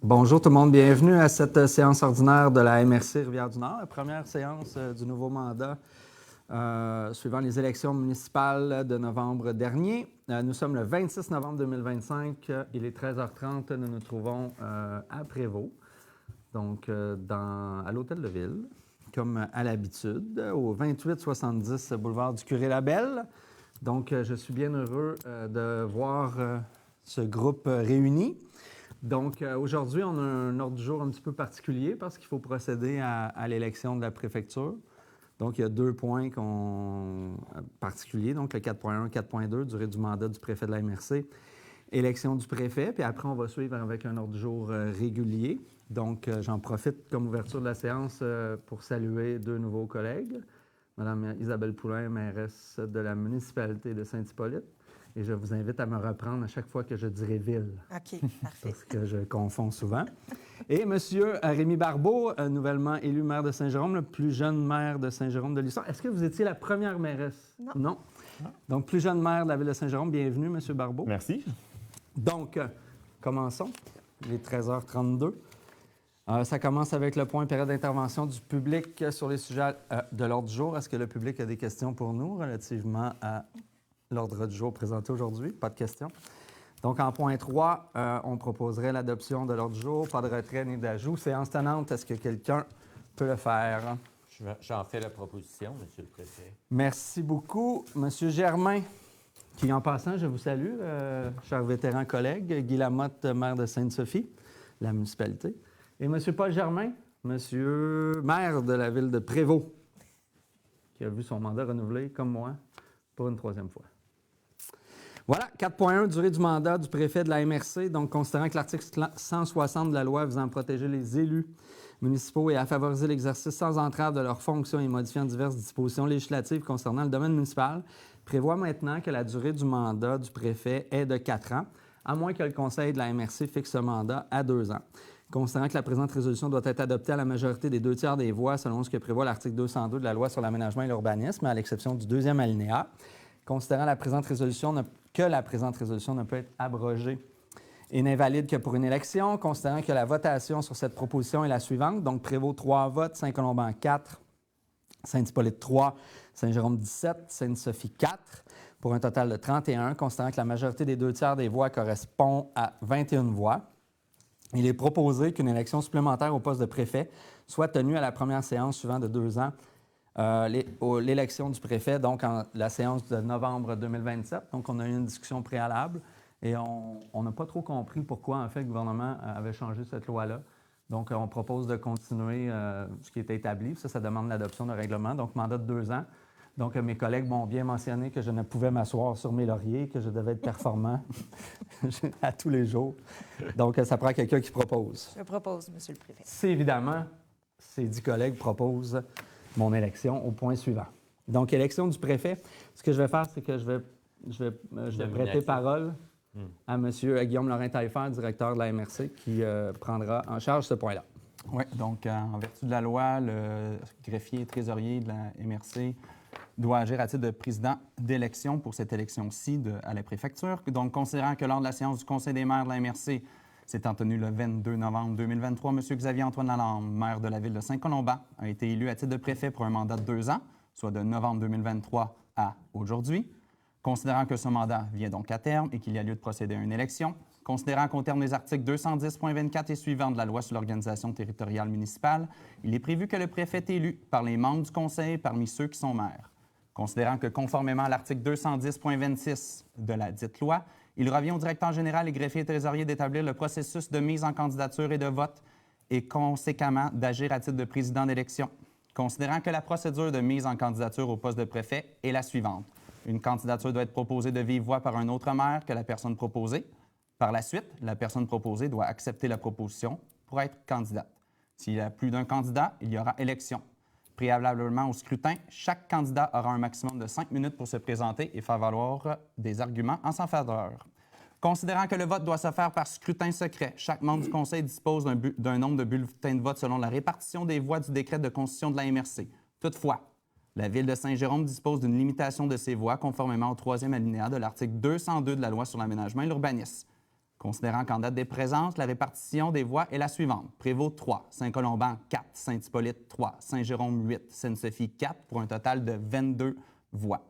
Bonjour tout le monde, bienvenue à cette séance ordinaire de la MRC Rivière-du-Nord, la première séance du nouveau mandat suivant les élections municipales de novembre dernier. Nous sommes le 26 novembre 2025, il est 13h30, nous nous trouvons à Prévost, donc à l'Hôtel de Ville, comme à l'habitude, au 2870 boulevard du Curé-Labelle. Donc je suis bien heureux de voir ce groupe réuni. Donc, aujourd'hui, on a un ordre du jour un petit peu particulier parce qu'il faut procéder à l'élection de la préfecture. Donc, il y a deux points particuliers, donc le 4.1 et 4.2, durée du mandat du préfet de la MRC, élection du préfet, puis après, on va suivre avec un ordre du jour régulier. Donc, j'en profite comme ouverture de la séance pour saluer deux nouveaux collègues. Mme Isabelle Poulain, mairesse de la municipalité de Saint-Hippolyte. Et je vous invite à me reprendre à chaque fois que je dirai ville. OK, parfait. Parce que je confonds souvent. Et M. Rémi Barbeau, nouvellement élu maire de Saint-Jérôme, le plus jeune maire de Saint-Jérôme de l'histoire. Est-ce que vous étiez la première mairesse? Non. Donc, plus jeune maire de la ville de Saint-Jérôme. Bienvenue, M. Barbeau. Merci. Donc, commençons. Il est 13h32. Ça commence avec le point période d'intervention du public sur les sujets de l'ordre du jour. Est-ce que le public a des questions pour nous relativement à l'ordre du jour présenté aujourd'hui? Pas de questions. Donc, en point 3, on proposerait l'adoption de l'ordre du jour. Pas de retrait ni d'ajout. Séance tenante, est-ce que quelqu'un peut le faire? J'en fais la proposition, Monsieur le Préfet. Merci beaucoup. Monsieur Germain, qui, en passant, je vous salue, cher vétéran collègue, Guy Lamotte, maire de Sainte-Sophie, la municipalité, et Monsieur Paul Germain, Monsieur maire de la ville de Prévost, qui a vu son mandat renouvelé, comme moi, pour une troisième fois. Voilà, 4.1, durée du mandat du préfet de la MRC. Donc, considérant que l'article 160 de la loi visant à protéger les élus municipaux et à favoriser l'exercice sans entrave de leurs fonctions et modifiant diverses dispositions législatives concernant le domaine municipal, prévoit maintenant que la durée du mandat du préfet est de 4 ans, à moins que le conseil de la MRC fixe ce mandat à 2 ans. Considérant que la présente résolution doit être adoptée à la majorité des 2 tiers des voix, selon ce que prévoit l'article 202 de la loi sur l'aménagement et l'urbanisme, à l'exception du deuxième alinéa, considérant que la présente résolution ne peut être abrogée et n'invalide que pour une élection, considérant que la votation sur cette proposition est la suivante, donc Prévost 3 votes, Saint-Colomban 4, Saint-Hippolyte 3, Saint-Jérôme 17, Sainte-Sophie 4, pour un total de 31, considérant que la majorité des 2 tiers des voix correspond à 21 voix. Il est proposé qu'une élection supplémentaire au poste de préfet soit tenue à la première séance suivant de 2 ans l'élection du préfet, donc la séance de novembre 2027. Donc, on a eu une discussion préalable et on n'a pas trop compris pourquoi, en fait, le gouvernement avait changé cette loi-là. Donc, on propose de continuer ce qui était établi. Ça demande l'adoption de règlement, donc mandat de 2 ans. Donc, mes collègues m'ont bien mentionné que je ne pouvais m'asseoir sur mes lauriers, que je devais être performant à tous les jours. Donc, ça prend quelqu'un qui propose. Je propose, Monsieur le Préfet. C'est évidemment, ces 10 collègues proposent mon élection au point suivant. Donc, élection du préfet. Ce que je vais faire, c'est que je vais prêter parole à M. Guillaume Lorrain-Taillefer, directeur de la MRC, qui prendra en charge ce point-là. Oui, donc en vertu de la loi, le greffier et trésorier de la MRC doit agir à titre de président d'élection pour cette élection-ci à la préfecture. Donc, considérant que lors de la séance du Conseil des maires de la MRC, s'étant tenu le 22 novembre 2023, M. Xavier-Antoine Lalande, maire de la ville de Saint-Colomban, a été élu à titre de préfet pour un mandat de 2 ans, soit de novembre 2023 à aujourd'hui. Considérant que ce mandat vient donc à terme et qu'il y a lieu de procéder à une élection, considérant qu'au terme des articles 210.24 et suivants de la loi sur l'organisation territoriale municipale, il est prévu que le préfet est élu par les membres du conseil parmi ceux qui sont maires. Considérant que, conformément à l'article 210.26 de la dite loi, il revient au directeur général et greffier et trésorier d'établir le processus de mise en candidature et de vote et conséquemment d'agir à titre de président d'élection. Considérant que la procédure de mise en candidature au poste de préfet est la suivante. Une candidature doit être proposée de vive voix par un autre maire que la personne proposée. Par la suite, la personne proposée doit accepter la proposition pour être candidate. S'il y a plus d'un candidat, il y aura élection. Préalablement au scrutin, chaque candidat aura un maximum de 5 minutes pour se présenter et faire valoir des arguments en sa faveur. Considérant que le vote doit se faire par scrutin secret, chaque membre du conseil dispose d'un nombre de bulletins de vote selon la répartition des voix du décret de constitution de la MRC. Toutefois, la ville de Saint-Jérôme dispose d'une limitation de ses voix conformément au 3e alinéa de l'article 202 de la loi sur l'aménagement et l'urbanisme. Considérant qu'en date des présences, la répartition des voix est la suivante. Prévost 3, Saint-Colomban 4, Saint-Hippolyte 3, Saint-Jérôme 8, Sainte-Sophie 4, pour un total de 22 voix.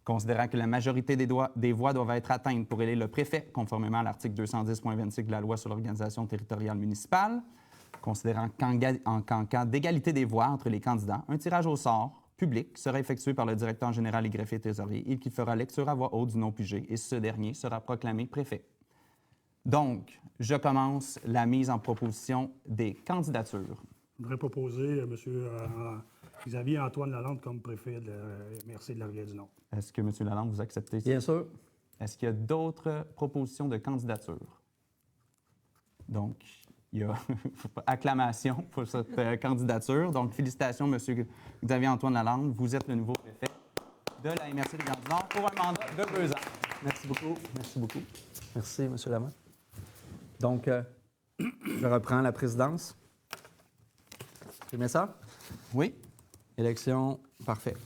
Considérant que la majorité des voix doivent être atteintes pour élire le préfet, conformément à l'article 210.26 de la Loi sur l'organisation territoriale municipale, considérant qu'en cas d'égalité des voix entre les candidats, un tirage au sort public sera effectué par le directeur général et greffier trésorier et qui fera lecture à voix haute du nom pigé et ce dernier sera proclamé préfet. Donc, je commence la mise en proposition des candidatures. Je voudrais proposer M. Xavier Antoine Lalande comme préfet de la MRC de la Rivière-du-Nord. Est-ce que M. Lalande, vous acceptez ça? Bien sûr. Est-ce qu'il y a d'autres propositions de candidature? Donc, il y a acclamation pour cette candidature. Donc, félicitations, M. Xavier Antoine Lalande. Vous êtes le nouveau préfet de la MRC des Grands-du-Nord pour un mandat de 2 ans. Merci beaucoup. Merci beaucoup. Merci, M. Lamotte. Donc, je reprends la présidence. Tu mets ça? Oui. Élection, parfait.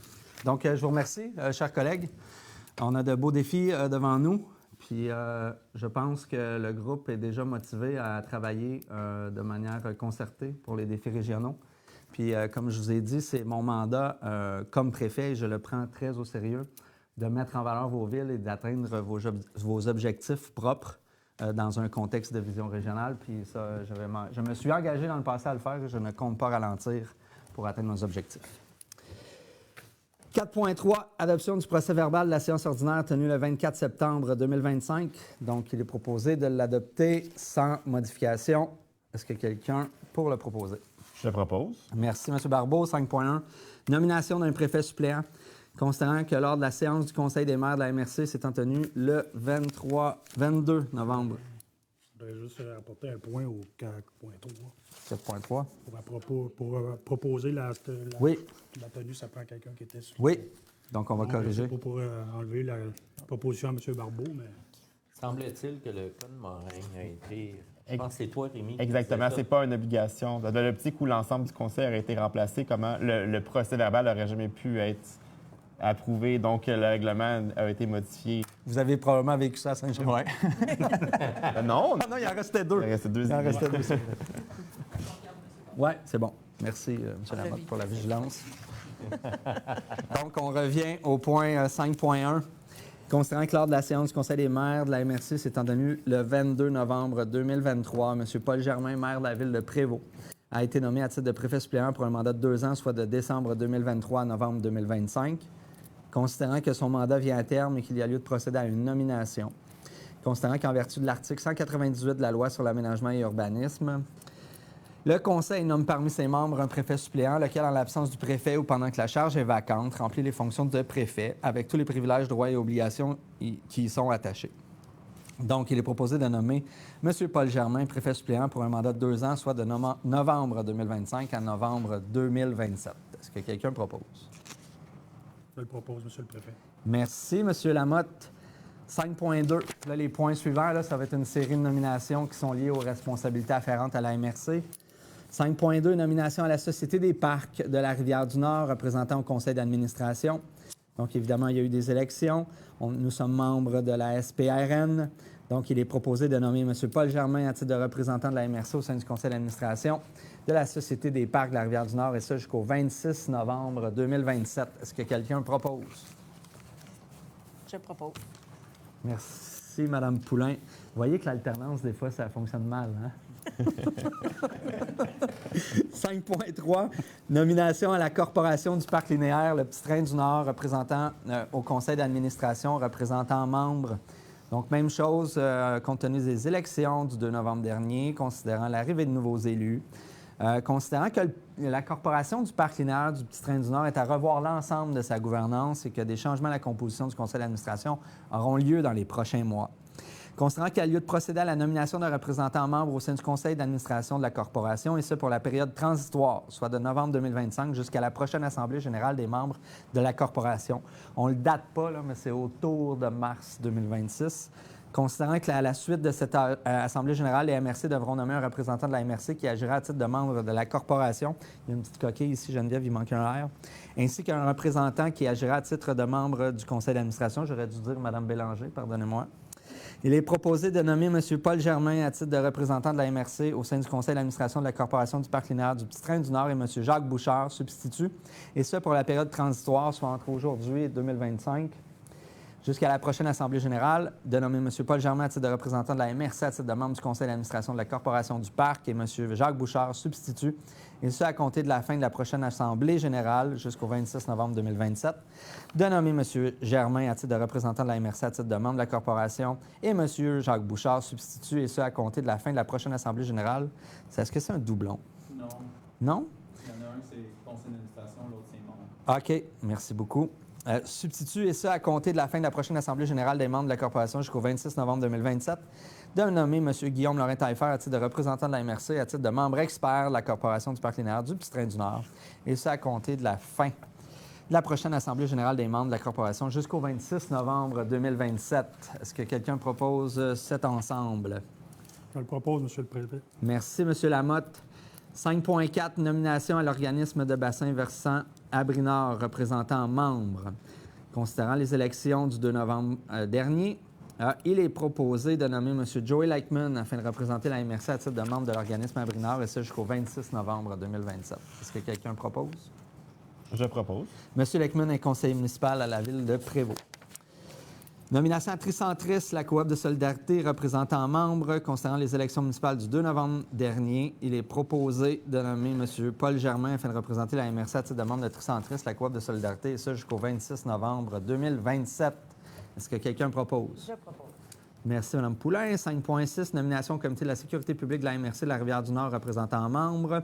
Donc, je vous remercie, chers collègues. On a de beaux défis devant nous. Puis, je pense que le groupe est déjà motivé à travailler de manière concertée pour les défis régionaux. Puis, comme je vous ai dit, c'est mon mandat comme préfet, et je le prends très au sérieux, de mettre en valeur vos villes et d'atteindre vos objectifs propres dans un contexte de vision régionale. Puis ça, je me suis engagé dans le passé à le faire et je ne compte pas ralentir pour atteindre nos objectifs. 4.3, adoption du procès-verbal de la séance ordinaire tenue le 24 septembre 2025. Donc, il est proposé de l'adopter sans modification. Est-ce que quelqu'un pour le proposer? Je le propose. Merci, M. Barbeau. 5.1, nomination d'un préfet suppléant. Considérant que lors de la séance du Conseil des maires de la MRC s'étant tenue le 22 novembre. Je voudrais juste apporter un point au 4.3. 4.3. Pour proposer la Oui. tenue, ça prend quelqu'un qui était sur. Oui. Donc, on va Donc, corriger. c'est pas pour enlever la proposition à M. Barbeau, mais. Semble-t-il que le cas de Morin a été... Je pense que c'est toi, Rémi. Exactement, c'est c'est pas une obligation. Dans l'optique où l'ensemble du conseil aurait été remplacé, comment le procès-verbal n'aurait jamais pu être approuvé, donc le règlement a été modifié. Vous avez probablement vécu ça à Saint-Germain. Oui. Non, Ah non, il en restait deux. il restait 2 Il en idées. restait deux. Oui, c'est bon. Merci, M. Lamotte, pour la vigilance. Donc, on revient au point 5.1. Considérant que lors de la séance du Conseil des maires de la MRC s'étant tenue le 22 novembre 2023, M. Paul Germain, maire de la ville de Prévost, a été nommé à titre de préfet suppléant pour un mandat de 2 ans, soit de décembre 2023 à novembre 2025. Considérant que son mandat vient à terme et qu'il y a lieu de procéder à une nomination. Considérant qu'en vertu de l'article 198 de la Loi sur l'aménagement et l'urbanisme, le Conseil nomme parmi ses membres un préfet suppléant, lequel, en l'absence du préfet ou pendant que la charge est vacante, remplit les fonctions de préfet avec tous les privilèges, droits et obligations qui y sont attachés. Donc, il est proposé de nommer M. Paul Germain, préfet suppléant, pour un mandat de 2 ans, soit de novembre 2025 à novembre 2027. Est-ce que quelqu'un propose? Je le propose, M. le préfet. Merci, M. Lamotte. 5.2. Là, les points suivants, là, ça va être une série de nominations qui sont liées aux responsabilités afférentes à la MRC. 5.2, nomination à la Société des parcs de la Rivière-du-Nord, représentant au conseil d'administration. Donc, évidemment, il y a eu des élections. Nous sommes membres de la SPRN. Donc, il est proposé de nommer M. Paul Germain à titre de représentant de la MRC au sein du conseil d'administration de la Société des parcs de la Rivière-du-Nord, et ça jusqu'au 26 novembre 2027. Est-ce que quelqu'un propose? Je propose. Merci, Mme Poulain. Vous voyez que l'alternance, des fois, ça fonctionne mal, hein? 5.3, nomination à la Corporation du Parc linéaire, le Petit Train du Nord, représentant au conseil d'administration, représentant membre. Donc, même chose, compte tenu des élections du 2 novembre dernier, considérant l'arrivée de nouveaux élus, considérant que la Corporation du Parc linéaire du Petit Train du Nord est à revoir l'ensemble de sa gouvernance et que des changements à la composition du conseil d'administration auront lieu dans les prochains mois. Considérant qu'il y a lieu de procéder à la nomination d'un représentant membre au sein du conseil d'administration de la Corporation, et ce pour la période transitoire, soit de novembre 2025 jusqu'à la prochaine Assemblée générale des membres de la Corporation. On ne le date pas, là, mais c'est autour de mars 2026. Considérant qu'à la suite de cette Assemblée générale, les MRC devront nommer un représentant de la MRC qui agira à titre de membre de la Corporation. Il y a une petite coquille ici, Geneviève, il manque un R. Ainsi qu'un représentant qui agira à titre de membre du conseil d'administration. J'aurais dû dire Mme Bélanger, pardonnez-moi. Il est proposé de nommer M. Paul Germain à titre de représentant de la MRC au sein du conseil d'administration de la Corporation du Parc linéaire du Petit-Train du Nord et M. Jacques Bouchard, substitut, et ce pour la période transitoire, soit entre aujourd'hui et 2025. Jusqu'à la prochaine Assemblée générale, de nommer M. Paul Germain à titre de représentant de la MRC à titre de membre du conseil d'administration de la Corporation du Parc et M. Jacques Bouchard, substitut, et ce à compter de la fin de la prochaine Assemblée générale jusqu'au 26 novembre 2027. De nommer M. Germain à titre de représentant de la MRC à titre de membre de la Corporation et M. Jacques Bouchard, substitut, et ce à compter de la fin de la prochaine Assemblée générale. Est-ce que c'est un doublon? Non. Non? Il y en a un, c'est conseil d'administration, l'autre, c'est membre. OK, merci beaucoup. Substitut, et ça à compter de la fin de la prochaine Assemblée générale des membres de la Corporation jusqu'au 26 novembre 2027, de nommer M. Guillaume Lorrain-Taillefer à titre de représentant de la MRC à titre de membre expert de la Corporation du Parc linéaire du Petit-Train du Nord, et ça à compter de la fin de la prochaine Assemblée générale des membres de la Corporation jusqu'au 26 novembre 2027. Est-ce que quelqu'un propose cet ensemble? Je le propose, M. le Préfet. Merci, M. Lamotte. 5.4, nomination à l'organisme de bassin versant Abri-Nord représentant membre. Considérant les élections du 2 novembre dernier, il est proposé de nommer M. Joey Lakeman afin de représenter la MRC à titre de membre de l'organisme Abri-Nord, et ce jusqu'au 26 novembre 2027. Est-ce que quelqu'un propose? Je propose. M. Lakeman est conseiller municipal à la ville de Prévost. Nomination à Tricentris, la coop de solidarité représentant membre. Concernant les élections municipales du 2 novembre dernier, il est proposé de nommer M. Paul Germain afin de représenter la MRC à titre de membre de Tricentris, la coop de solidarité, et ça jusqu'au 26 novembre 2027. Est-ce que quelqu'un propose? Je propose. Merci, Mme Poulain. 5.6, nomination au comité de la sécurité publique de la MRC de la Rivière-du-Nord représentant membre.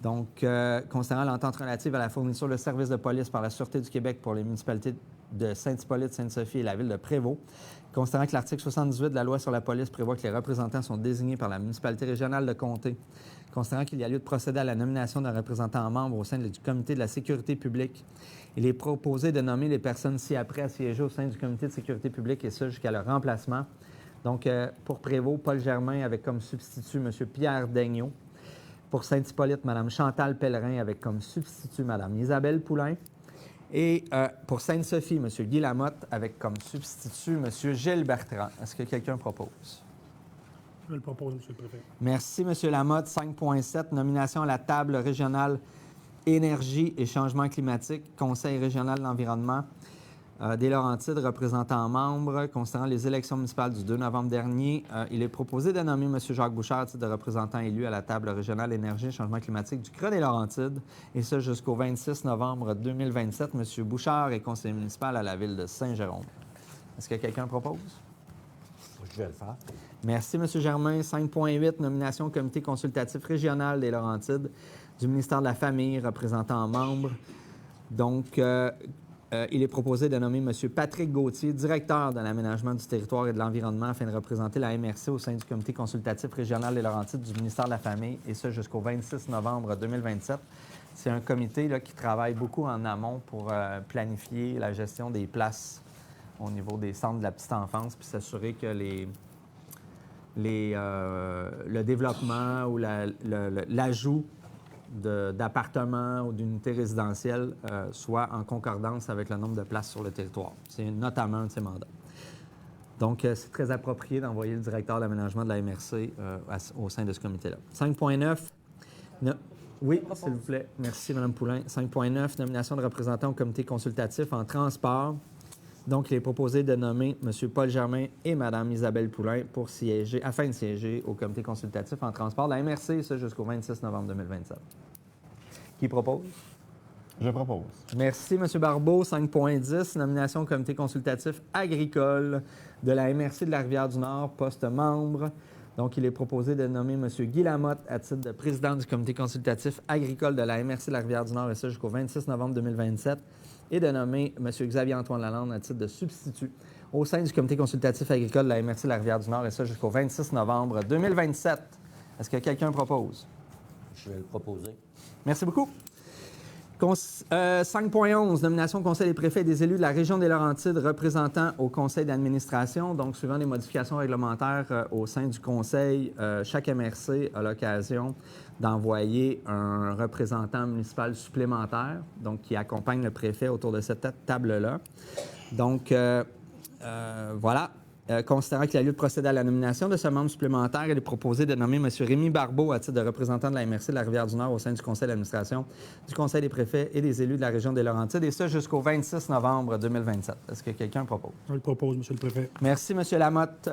Donc, concernant l'entente relative à la fourniture de services de police par la Sûreté du Québec pour les municipalités de Saint-Hippolyte, Sainte-Sophie et la ville de Prévost. Considérant que l'article 78 de la loi sur la police prévoit que les représentants sont désignés par la municipalité régionale de comté. Considérant qu'il y a lieu de procéder à la nomination d'un représentant membre au sein du comité de la sécurité publique, il est proposé de nommer les personnes ci-après à siéger au sein du comité de sécurité publique, et ça jusqu'à leur remplacement. Donc, pour Prévost, Paul Germain avec comme substitut M. Pierre Daigneault. Pour Saint-Hippolyte, Mme Chantal Pellerin avec comme substitut Mme Isabelle Poulain. Et pour Sainte-Sophie, M. Guy Lamotte avec comme substitut M. Gilles Bertrand. Est-ce que quelqu'un propose? Je le propose, M. le Préfet. Merci, M. Lamotte. 5.7, nomination à la table régionale énergie et changement climatique, Conseil régional de l'environnement des Laurentides, représentant membre. Concernant les élections municipales du 2 novembre dernier, il est proposé de nommer M. Jacques Bouchard, titre de représentant élu à la table régionale énergie et changement climatique du Creux des Laurentides, et ce jusqu'au 26 novembre 2027. M. Bouchard est conseiller municipal à la ville de Saint-Jérôme. Est-ce que quelqu'un propose? Je vais le faire. Merci, M. Germain. 5.8, nomination au comité consultatif régional des Laurentides du ministère de la Famille, représentant membre. Donc, il est proposé de nommer M. Patrick Gauthier, directeur de l'aménagement du territoire et de l'environnement, afin de représenter la MRC au sein du comité consultatif régional des Laurentides du ministère de la Famille, et ce jusqu'au 26 novembre 2027. C'est un comité là, qui travaille beaucoup en amont pour planifier la gestion des places au niveau des centres de la petite enfance, puis s'assurer que le développement ou l'ajout d'appartements ou d'unités résidentielles soit en concordance avec le nombre de places sur le territoire. C'est notamment un de ces mandats. Donc, c'est très approprié d'envoyer le directeur de l'aménagement de la MRC au sein de ce comité-là. 5.9. Oui, s'il vous plaît. Merci, Mme Poulain. 5.9, nomination de représentants au comité consultatif en transport. Donc, il est proposé de nommer M. Paul Germain et Mme Isabelle Poulain afin de siéger au comité consultatif en transport de la MRC, ça jusqu'au 26 novembre 2027. Qui propose? Je propose. Merci, M. Barbeau. 5.10, nomination au comité consultatif agricole de la MRC de la Rivière-du-Nord, poste membre. Donc, il est proposé de nommer M. Guy Lamotte à titre de président du comité consultatif agricole de la MRC de la Rivière-du-Nord, et ça jusqu'au 26 novembre 2027. Et de nommer M. Xavier-Antoine Lalande à titre de substitut au sein du comité consultatif agricole de la MRC de la Rivière-du-Nord, et ça jusqu'au 26 novembre 2027. Est-ce que quelqu'un propose? Je vais le proposer. Merci beaucoup. 5.11, nomination au Conseil des préfets et des élus de la région des Laurentides représentant au conseil d'administration. Donc, suivant les modifications réglementaires au sein du conseil, chaque MRC a l'occasion d'envoyer un représentant municipal supplémentaire, donc qui accompagne le préfet autour de cette table-là. Donc, voilà. considérant qu'il a lieu de procéder à la nomination de ce membre supplémentaire, il est proposé de nommer M. Rémi Barbeau à titre de représentant de la MRC de la Rivière-du-Nord au sein du conseil d'administration, du conseil des préfets et des élus de la région des Laurentides, et ce jusqu'au 26 novembre 2027. Est-ce que quelqu'un propose? Je le propose, Monsieur le Préfet. Merci, M. Lamotte.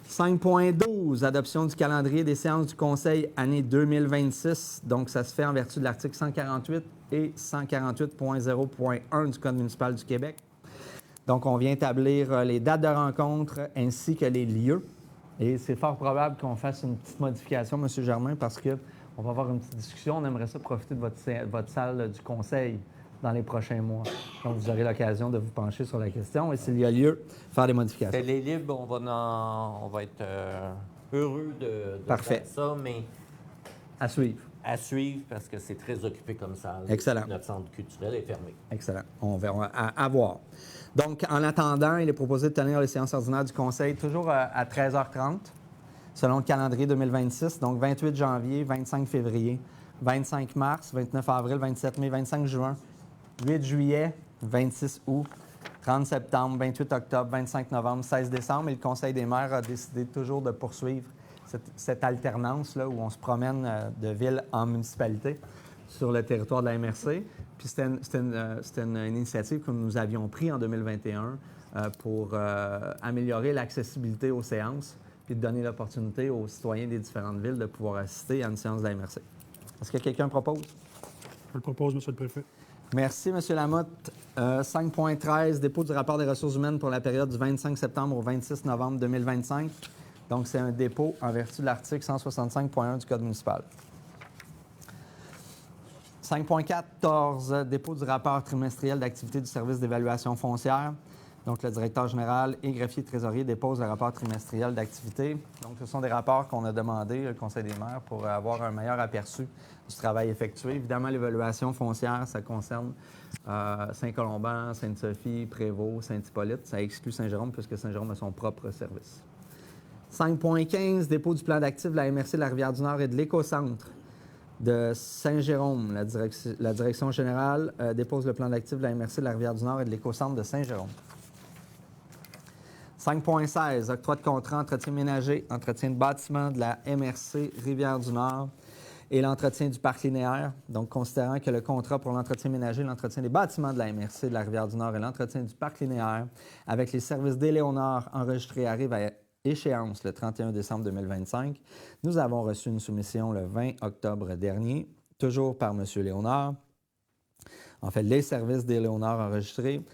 5.12, adoption du calendrier des séances du Conseil année 2026. Donc, ça se fait en vertu de l'article 148 et 148.0.1 du Code municipal du Québec. Donc, on vient établir les dates de rencontre ainsi que les lieux. Et c'est fort probable qu'on fasse une petite modification, M. Germain, parce qu'on va avoir une petite discussion. On aimerait ça profiter de votre salle du Conseil dans les prochains mois. Donc, vous aurez l'occasion de vous pencher sur la question et s'il y a lieu, faire des modifications. Les libres, on va être heureux de Parfait. faire ça, mais À suivre. à suivre parce que c'est très occupé comme ça. Excellent. Notre centre culturel est fermé. Excellent. On verra à voir. Donc, en attendant, il est proposé de tenir les séances ordinaires du Conseil toujours à 13h30, selon le calendrier 2026. Donc, 28 janvier, 25 février, 25 mars, 29 avril, 27 mai, 25 juin, 8 juillet, 26 août, 30 septembre, 28 octobre, 25 novembre, 16 décembre. Et le Conseil des maires a décidé toujours de poursuivre cette alternance-là où on se promène de ville en municipalité sur le territoire de la MRC. Puis c'était une initiative que nous avions prise en 2021 pour améliorer l'accessibilité aux séances puis de donner l'opportunité aux citoyens des différentes villes de pouvoir assister à une séance de la MRC. Est-ce que quelqu'un propose? Je le propose, Monsieur le Préfet. Merci, M. Lamotte. 5.13, dépôt du rapport des ressources humaines pour la période du 25 septembre au 26 novembre 2025. Donc, c'est un dépôt en vertu de l'article 165.1 du Code municipal. 5.14, dépôt du rapport trimestriel d'activité du service d'évaluation foncière. Donc, le directeur général et greffier trésorier déposent le rapport trimestriel d'activité. Donc, ce sont des rapports qu'on a demandé au Conseil des maires pour avoir un meilleur aperçu du travail effectué. Évidemment, l'évaluation foncière, ça concerne Saint-Colomban, Sainte-Sophie, Prévost, Saint-Hippolyte. Ça exclut Saint-Jérôme puisque Saint-Jérôme a son propre service. 5.15, dépôt du plan d'actifs de la MRC de la Rivière-du-Nord et de l'Écocentre de Saint-Jérôme. La direction générale dépose le plan d'actifs de la MRC de la Rivière-du-Nord et de l'Écocentre de Saint-Jérôme. 5.16, octroi de contrat entretien ménager, entretien de bâtiment de la MRC Rivière-du-Nord et l'entretien du parc linéaire. Donc, considérant que le contrat pour l'entretien ménager, l'entretien des bâtiments de la MRC de la Rivière-du-Nord et l'entretien du parc linéaire avec les services d'Éléonore enregistrés arrivent à échéance le 31 décembre 2025. Nous avons reçu une soumission le 20 octobre dernier, toujours par M. Léonard. En fait, les services d'Éléonore enregistrés.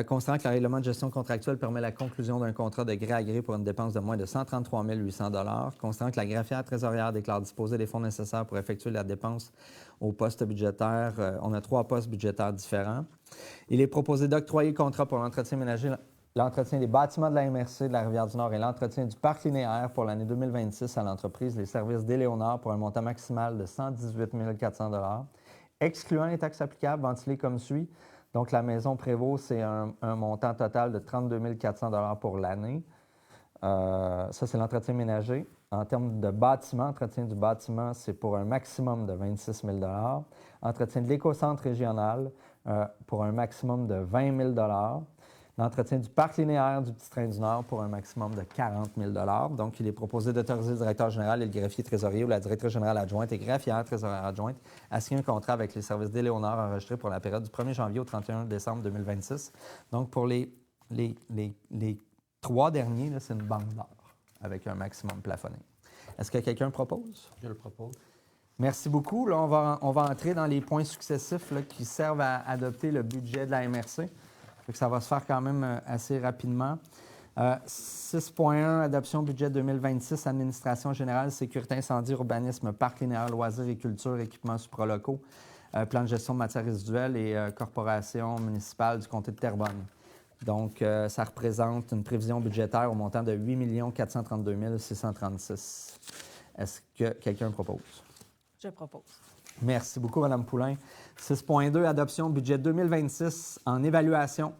Considérant que le règlement de gestion contractuelle permet la conclusion d'un contrat de gré à gré pour une dépense de moins de 133 800 $, considérant que la greffière trésorière déclare disposer des fonds nécessaires pour effectuer la dépense au poste budgétaire, on a 3 postes budgétaires différents. Il est proposé d'octroyer le contrat pour l'entretien ménager, l'entretien des bâtiments de la MRC de la Rivière-du-Nord et l'entretien du parc linéaire pour l'année 2026 à l'entreprise Les Services d'Éléonore pour un montant maximal de 118 400 $, excluant les taxes applicables ventilées comme suit. Donc, la maison Prévost, c'est un montant total de 32 400 $ pour l'année. Ça, c'est l'entretien ménager. En termes de bâtiment, entretien du bâtiment, c'est pour un maximum de 26 000 $. Entretien de l'écocentre régional pour un maximum de 20 000 $. L'entretien du parc linéaire du Petit Train du Nord pour un maximum de 40 000 $. Donc, il est proposé d'autoriser le directeur général et le greffier trésorier ou la directrice générale adjointe et greffière trésorière adjointe à signer un contrat avec les services d'Éléonore enregistrés pour la période du 1er janvier au 31 décembre 2026. Donc, pour les 3 derniers, là, c'est une banque d'or avec un maximum plafonné. Est-ce que quelqu'un propose? Je le propose. Merci beaucoup. Là, on va entrer dans les points successifs là, qui servent à adopter le budget de la MRC. Ça va se faire quand même assez rapidement. 6.1, adoption budget 2026, administration générale, sécurité incendie, urbanisme, parc linéaire, loisirs et culture, équipements supralocaux, plan de gestion de matières résiduelles et corporation municipale du comté de Terrebonne. Donc, ça représente une prévision budgétaire au montant de 8 432 636. Est-ce que quelqu'un propose? Je propose. Merci beaucoup, Mme Poulain. 6.2, adoption budget 2026 en évaluation.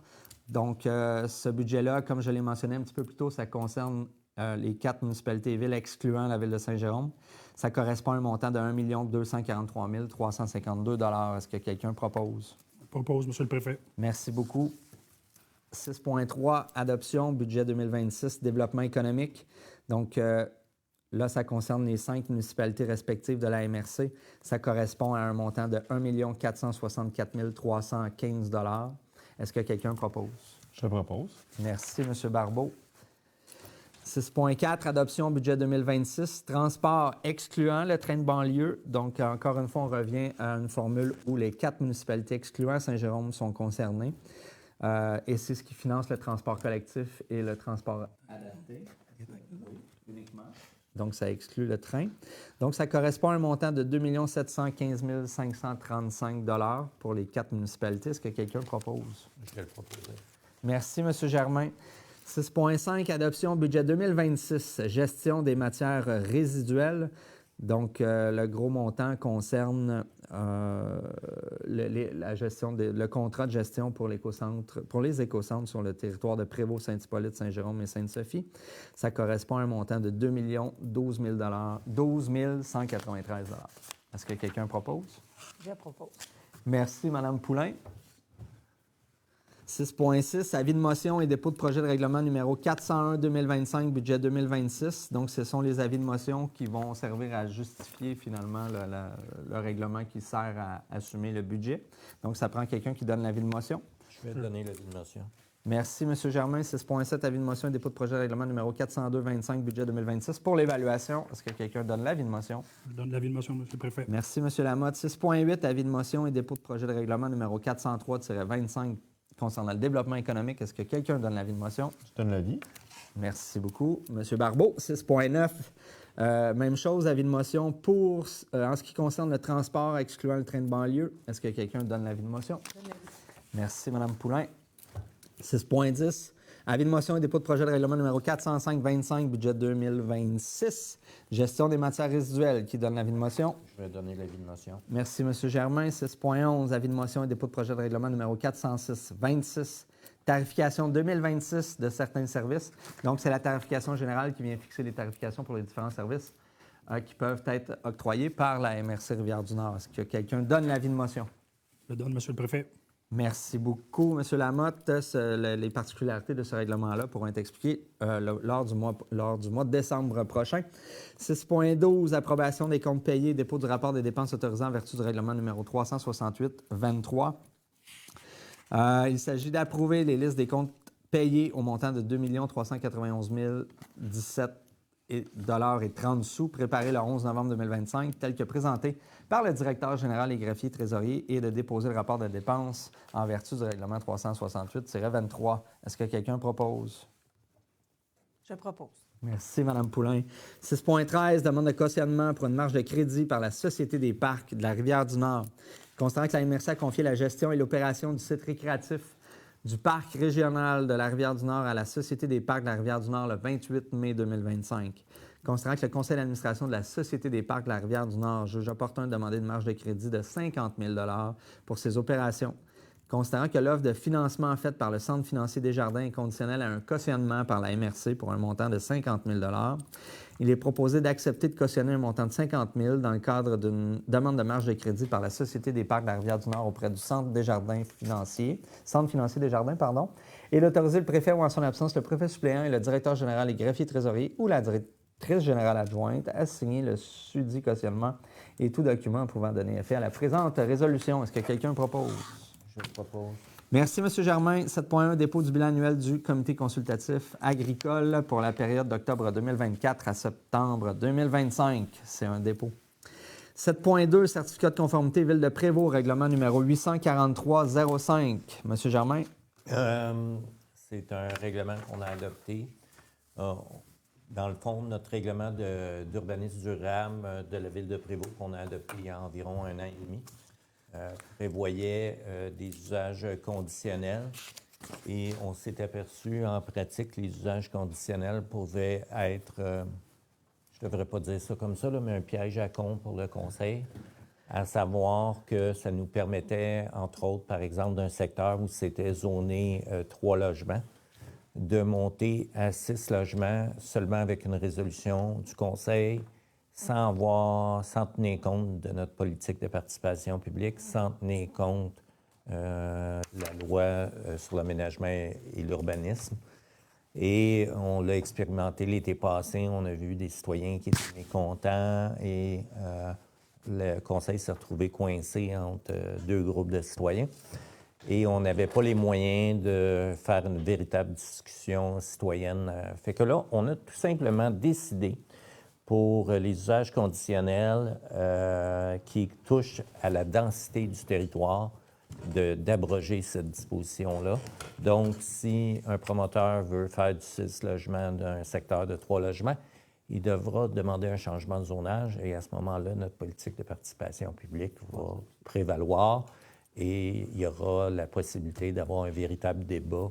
Donc, ce budget-là, comme je l'ai mentionné un petit peu plus tôt, ça concerne les 4 municipalités et villes, excluant la ville de Saint-Jérôme. Ça correspond à un montant de 1 243 352 $. Est-ce que quelqu'un propose? Je propose, Monsieur le Préfet. Merci beaucoup. 6.3, adoption, budget 2026, développement économique. Donc, là, ça concerne les 5 municipalités respectives de la MRC. Ça correspond à un montant de 1 464 315 $. Est-ce que quelqu'un propose? Je le propose. Merci, M. Barbeau. 6.4, adoption budget 2026, transport excluant le train de banlieue. Donc, encore une fois, on revient à une formule où les 4 municipalités excluant Saint-Jérôme sont concernées. Et c'est ce qui finance le transport collectif et le transport adapté. Oui, uniquement. Donc, ça exclut le train. Donc, ça correspond à un montant de 2 715 535 $ pour les 4 municipalités. Est-ce que quelqu'un propose? Je vais le proposer. Merci, M. Germain. 6.5, adoption budget 2026, gestion des matières résiduelles. Donc, le gros montant concerne la gestion le contrat de gestion pour les écocentres sur le territoire de Prévost, Saint-Hippolyte, Saint-Jérôme et Sainte-Sophie. Ça correspond à un montant de 2 012 193 $. Est-ce que quelqu'un propose? Je propose. Merci, Mme Poulain. 6.6, avis de motion et dépôt de projet de règlement numéro 401-2025, budget 2026. Donc, ce sont les avis de motion qui vont servir à justifier finalement le règlement qui sert à assumer le budget. Donc, ça prend quelqu'un qui donne l'avis de motion. Je vais donner l'avis de motion. Merci, M. Germain. 6.7, avis de motion et dépôt de projet de règlement numéro 402-25, budget 2026. Pour l'évaluation, est-ce que quelqu'un donne l'avis de motion? Je donne l'avis de motion, M. le Préfet. Merci, M. Lamotte. 6.8, avis de motion et dépôt de projet de règlement numéro 403-25, concernant le développement économique. Est-ce que quelqu'un donne l'avis de motion? Je donne l'avis. Merci beaucoup. Monsieur Barbeau, 6.9. Même chose, avis de motion pour, en ce qui concerne le transport excluant le train de banlieue. Est-ce que quelqu'un donne l'avis de motion? Merci, Mme Poulain. 6.10. Avis de motion et dépôt de projet de règlement numéro 405-25, budget 2026. Gestion des matières résiduelles. Qui donne l'avis de motion? Je vais donner l'avis de motion. Merci, M. Germain. 6.11, avis de motion et dépôt de projet de règlement numéro 406-26, tarification 2026 de certains services. Donc, c'est la tarification générale qui vient fixer les tarifications pour les différents services qui peuvent être octroyés par la MRC Rivière-du-Nord. Est-ce que quelqu'un donne l'avis de motion? Je le donne, M. le Préfet. Merci beaucoup, M. Lamotte. Les particularités de ce règlement-là pourront être expliquées lors du mois de décembre prochain. 6.12, approbation des comptes payés, dépôt du rapport des dépenses autorisées en vertu du règlement numéro 368-23. Il s'agit d'approuver les listes des comptes payés au montant de 2 391 017 $30 préparé le 11 novembre 2025, tel que présenté par le directeur général et greffier trésorier, et de déposer le rapport de dépenses en vertu du règlement 368-23. Est-ce que quelqu'un propose? Je propose. Merci, Mme Poulain. 6.13, demande de cautionnement pour une marge de crédit par la Société des parcs de la Rivière-du-Nord. Constatant que la MRC a confié la gestion et l'opération du site récréatif du parc régional de la Rivière-du-Nord à la Société des parcs de la Rivière-du-Nord le 28 mai 2025. Considérant que le conseil d'administration de la Société des parcs de la Rivière-du-Nord juge opportun de demander une marge de crédit de 50 000 $ pour ces opérations. Considérant que l'offre de financement faite par le Centre financier Desjardins est conditionnelle à un cautionnement par la MRC pour un montant de 50 000 $, il est proposé d'accepter de cautionner un montant de 50 000 dans le cadre d'une demande de marge de crédit par la Société des parcs de la Rivière-du-Nord auprès du Centre financier Desjardins, et d'autoriser le préfet ou en son absence le préfet suppléant et le directeur général et greffier trésorier ou la directrice générale adjointe à signer le susdit cautionnement et tout document pouvant donner effet à la présente résolution. Est-ce que quelqu'un propose? Je propose. Merci, M. Germain. 7.1, dépôt du bilan annuel du comité consultatif agricole pour la période d'octobre 2024 à septembre 2025. C'est un dépôt. 7.2, certificat de conformité Ville de Prévost, règlement numéro 843-05. M. Germain. C'est un règlement qu'on a adopté. Dans le fond, notre règlement d'urbanisme durable de la Ville de Prévost qu'on a adopté il y a environ 1 an et demi. Prévoyait des usages conditionnels et on s'est aperçu en pratique que les usages conditionnels pouvaient être, je ne devrais pas dire ça comme ça, là, mais un piège à compte pour le conseil, à savoir que ça nous permettait, entre autres, par exemple, d'un secteur où c'était zoné 3 logements, de monter à 6 logements seulement avec une résolution du conseil, sans tenir compte de notre politique de participation publique, sans tenir compte la loi sur l'aménagement et l'urbanisme. Et on l'a expérimenté l'été passé. On a vu des citoyens qui étaient mécontents et le conseil s'est retrouvé coincé entre deux groupes de citoyens. Et on n'avait pas les moyens de faire une véritable discussion citoyenne. Fait que là, on a tout simplement décidé pour les usages conditionnels qui touchent à la densité du territoire d'abroger cette disposition-là. Donc, si un promoteur veut faire du 6 logements d'un secteur de 3 logements, il devra demander un changement de zonage et à ce moment-là, notre politique de participation publique va prévaloir et il y aura la possibilité d'avoir un véritable débat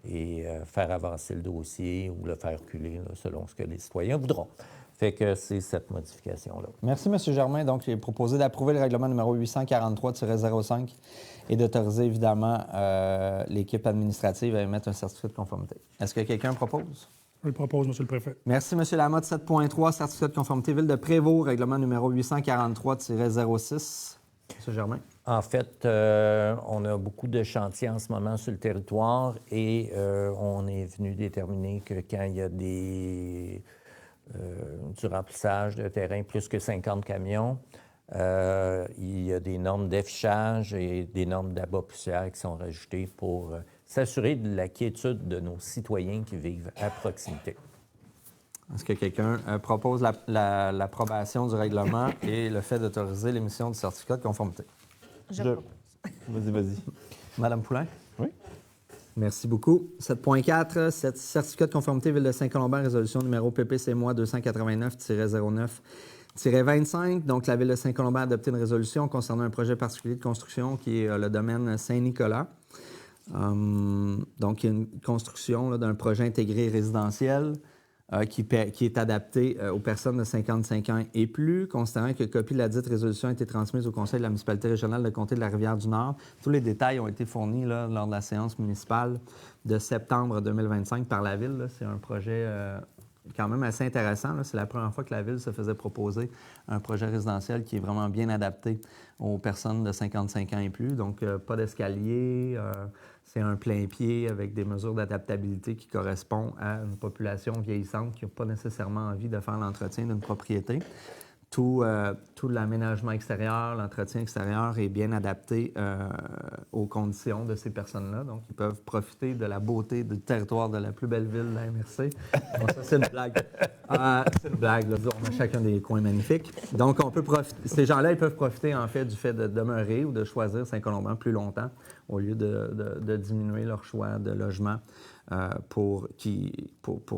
et faire avancer le dossier ou le faire reculer là, selon ce que les citoyens voudront. Fait que c'est cette modification-là. Merci, M. Germain. Donc, il est proposé d'approuver le règlement numéro 843-05 et d'autoriser évidemment l'équipe administrative à émettre un certificat de conformité. Est-ce que quelqu'un propose? Je le propose, M. le Préfet. Merci, M. Lamotte. 7.3, certificat de conformité Ville de Prévost, règlement numéro 843-06. M. Germain. En fait, on a beaucoup de chantiers en ce moment sur le territoire et on est venu déterminer que quand il y a du remplissage de terrain, plus que 50 camions, il y a des normes d'affichage et des normes d'abat poussière qui sont rajoutées pour s'assurer de la quiétude de nos citoyens qui vivent à proximité. Est-ce que quelqu'un propose l'approbation du règlement et le fait d'autoriser l'émission du certificat de conformité? Je propose. Vas-y. Madame Poulain? Oui. Merci beaucoup. 7.4, certificat de conformité Ville de Saint-Colomban, résolution numéro PPC-MOI 289-09-25. Donc, la Ville de Saint-Colomban a adopté une résolution concernant un projet particulier de construction qui est le domaine Saint-Nicolas. Donc, il y a une construction d'un projet intégré résidentiel qui est adapté aux personnes de 55 ans et plus, considérant que copie de la dite résolution a été transmise au Conseil de la municipalité régionale de comté de la Rivière-du-Nord. Tous les détails ont été fournis là, lors de la séance municipale de septembre 2025 par la Ville. Là. C'est un projet quand même assez intéressant. Là. C'est la première fois que la Ville se faisait proposer un projet résidentiel qui est vraiment bien adapté aux personnes de 55 ans et plus. Donc, pas d'escalier. C'est un plein pied avec des mesures d'adaptabilité qui correspondent à une population vieillissante qui n'a pas nécessairement envie de faire l'entretien d'une propriété. Tout l'aménagement extérieur, l'entretien extérieur est bien adapté aux conditions de ces personnes-là. Donc, ils peuvent profiter de la beauté du territoire de la plus belle ville de la MRC. Bon, ça, c'est une blague. C'est une blague. Là. On a chacun des coins magnifiques. Donc, on peut profiter. Ces gens-là, ils peuvent profiter, en fait, du fait de demeurer ou de choisir Saint-Colomban plus longtemps au lieu de diminuer leur choix de logement pour